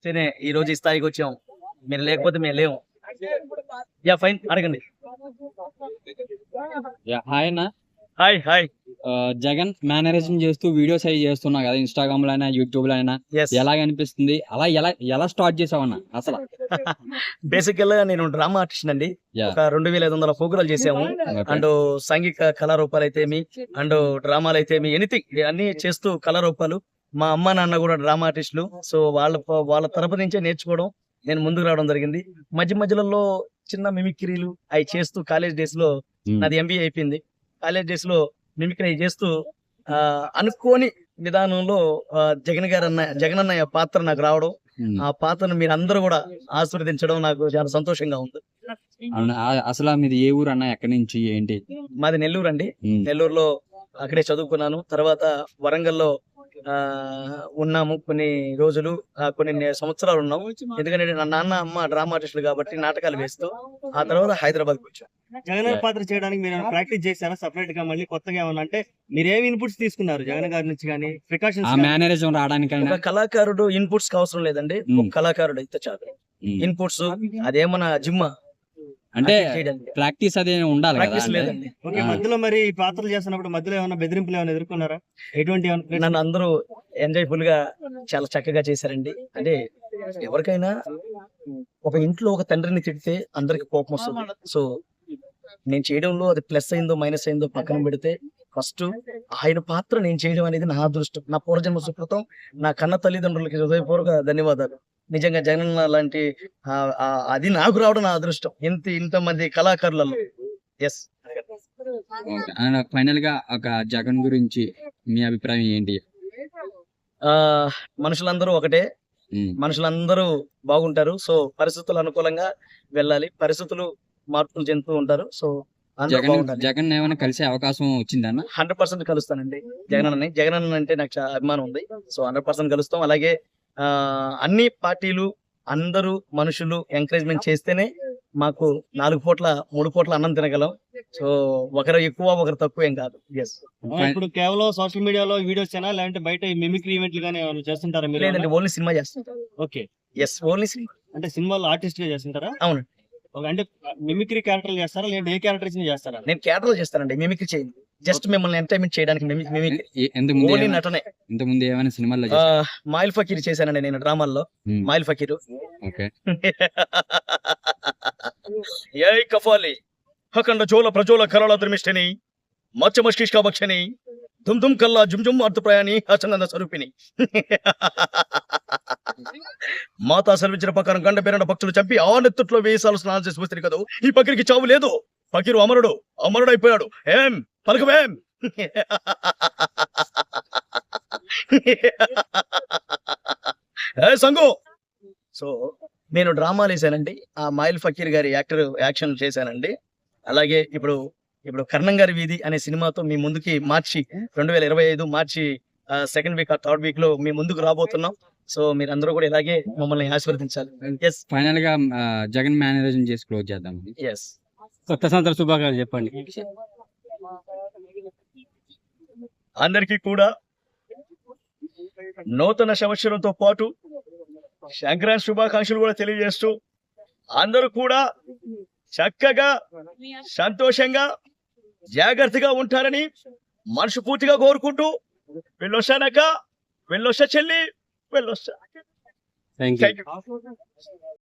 తినే ఈ రోజు ఈ స్థాయికి వచ్చాం. మీరు లేకపోతే మేము లేము. యా ఫైన్ అడగండి. హాయ్ అన్న. Hi hi. జగన్ మేనరిజం చేస్తూ వీడియోస్ అవి చేస్తున్నా కదా, ఇన్స్టాగ్రామ్ లో అయినా యూట్యూబ్ లో అయినా, ఎస్. ఎలాగ అనిపిస్తుంది? అలా ఎలా ఎలా స్టార్ట్ చేసావన్న అసలు? బేసికల్ గా నేను డ్రామా ఆర్టిస్ట్ అండి. యా. ఒక 2500 ప్రోగ్రాలు చేసాము. Okay. అండ్ సాంఘిక కళారూపాలు అయితేమి, అండ్ డ్రామాలు అయితేమి, ఎనీథింగ్ అన్ని చేస్తూ కళారూపాలు. మా అమ్మ నాన్న కూడా డ్రామా ఆర్టిస్టులు. సో వాళ్ళ తరపు నుంచే నేర్చుకోవడం, నేను ముందుకు రావడం జరిగింది. మధ్యలో చిన్న మిమిక్రీలు అవి చేస్తూ కాలేజ్ డేస్ లో నాది MBA అయిపోయింది. కాలేజ్ డేస్ లో మిమిక్రీ అవి చేస్తూ అనుకోని విధానంలో జగన్ అన్నయ్య పాత్ర నాకు రావడం, ఆ పాత్రను మీరు అందరూ కూడా ఆశీర్వదించడం నాకు చాలా సంతోషంగా ఉంది. అసలు మీది ఏ ఊరు అన్న? ఎక్కడి నుంచి ఏంటి? మాది నెల్లూరు అండి. నెల్లూరులో అక్కడే చదువుకున్నాను. తర్వాత వరంగల్లో ఉన్నాము కొన్ని రోజులు, కొన్ని సంవత్సరాలు ఉన్నాము. ఎందుకంటే నా నాన్న అమ్మ డ్రామా ఆర్టిస్టులు కాబట్టి నాటకాలు వేస్తూ ఆ తర్వాత హైదరాబాద్ కు వచ్చాను. జగన్ గారి పాత్ర చేయడానికి మీరు ప్రాక్టీస్ చేశారా సపరేట్ గా? మళ్ళీ కొత్తగా ఏమన్నా అంటే మీరు ఏమి ఇన్పుట్స్ తీసుకున్నారు జగన్ గారి నుంచి కానీ ప్రికాషన్స్? ఆ మేనరిజం రావడానికైనా ఒక కళాకారుడు ఇన్పుట్స్ అవసరం లేదండి. ఒక కళాకారుడు అయితే చాలు. ఇన్పుట్స్ అదేమన్నా జిమ్ అంటే ప్రాక్టీస్ అదే ఉండాలి కదా. ప్రాక్టీస్ లేదండి. ఓకే, మధ్యలో మరి ఈ పాత్రలు చేస్తున్నప్పుడు మధ్యలో ఏమైనా బెదిరింపులు ఏమైనా ఎదుర్కొన్నారా? ఎటువంటి నన్ను అందరూ ఎంజాయ్ఫుల్ గా చాలా చక్కగా చేశారండి. అంటే ఎవరికైనా ఒక ఇంట్లో ఒక తండ్రిని తిడితే అందరికి కోపం వస్తుంది. సో నేను చేయడంలో అది ప్లస్ అయిందో మైనస్ అయిందో పక్కన పెడితే, ఫస్ట్ ఆయన పాత్ర నేను చేయడం అనేది నా అదృష్టం, నా పూర్వజన్మ సుకృతం. నా కన్న తల్లిదండ్రులకి హృదయపూర్వక ధన్యవాదాలు. నిజంగా జగన్ లాంటి అది నాకు రావడం నా అదృష్టం ఇంతమంది కళాకారులలో. ఎస్. ఫైనల్ గా ఒక జగన్ గురించి మీ అభిప్రాయం ఏంటి? మనుషులందరూ ఒకటే, మనుషులందరూ బాగుంటారు. సో పరిస్థితులు అనుకూలంగా వెళ్ళాలి. పరిస్థితులు మార్పులు చెందుతూ ఉంటారు. సో జగన్ ఏమైనా కలిసే అవకాశం వచ్చిందన్న? 100% కలుస్తానండి జగన్ అన్న అంటే నాకు చాలా అభిమానం ఉంది. సో 100% కలుస్తాం. అలాగే అన్ని పార్టీలు అందరూ మనుషులు ఎంకరేజ్మెంట్ చేస్తేనే మాకు 4 పూట్ల 3 పూట్ల అన్నం తినగలం. సో ఒకరు ఎక్కువ ఒకరు తక్కువ ఏం కాదు. ఎస్. ఇప్పుడు కేవలం సోషల్ మీడియాలో వీడియోస్ చేనా లేదంటే బయట మిమిక్రీ ఈవెంట్లు గానీ ఏమైనా చేస్తుంటారా మీరు? లేదండి, ఓన్లీ సినిమా చేస్తుంటారు. ఓకే. Yes, only cinema. అంటే సినిమాలో ఆర్టిస్ట్ గా చేస్తుంటారా? అవును. అంటే మిమిక్రీ క్యారెక్టర్లు చేస్తారా లేదంటే ఏ క్యారెక్టర్ చేస్తారా? నేను క్యారెక్టర్లు చేస్తానండి, మిమిక్రీ చేయను. జస్ట్ మిమ్మల్ని ఎంటర్టైన్మెంట్ చేయడానికి మిమిక్రీ నటనే. ఇంతకుముందు ఏమైనా సినిమాల్లో మాయిల్ ఫకీర్ చేశానండి నేను డ్రామాల్లో. మాయిల్ ఫకీర్. ఏ కఫాలి హకండ జోల ప్రజోల కరళ ధర్మిష్ఠని మచ్చ మష్కిష్క భక్షని దుమ్ దుమ్ కల్లా జుమ్ జుమ్ అర్థప్రయాణి హచనంద స్వరూపిణి. మాతా సెలవించిన ప్రకారం గండ బెరణ భక్తులు చంపి ఆ నెత్తుట్లో వేసాలు స్నానం చేసి వస్తుంది కదా. ఈ పకిరికి చావు లేదు. ఫకీరు అమరుడైపోయాడు. ఏం పలకవేం? ఏ సంగు. సో నేను డ్రామాలు వేసానండి. ఆ మాయిల్ ఫకీర్ గారి యాక్షన్ చేశానండి. అలాగే ఇప్పుడు కర్ణం గారి వీధి అనే సినిమాతో మీ ముందుకి మార్చి 2025 మార్చి 2nd వీక్ 3rd వీక్ లో మీ ముందుకు రాబోతున్నాం. సో మీరు అందరూ కూడా ఇలాగే మమ్మల్ని ఆశీర్వదించాలి. ఎస్. ఫైనల్ గా జగన్ మేనేజం చేసి క్లోజ్ చేద్దాం. ఎస్. కొత్త సంవత్సర శుభాకాంక్షలు చెప్పండి. అందరికీ కూడా నూతన సంవత్సరంతో పాటు సంక్రాంతి శుభాకాంక్షలు కూడా తెలియజేస్తూ అందరూ కూడా చక్కగా సంతోషంగా జాగ్రత్తగా ఉంటారని మనస్ఫూర్తిగా కోరుకుంటూ వెళ్ళొస్తానక్క, వెళ్ళొస్తా చెల్లి, వెళ్ళొస్తా. Thank you.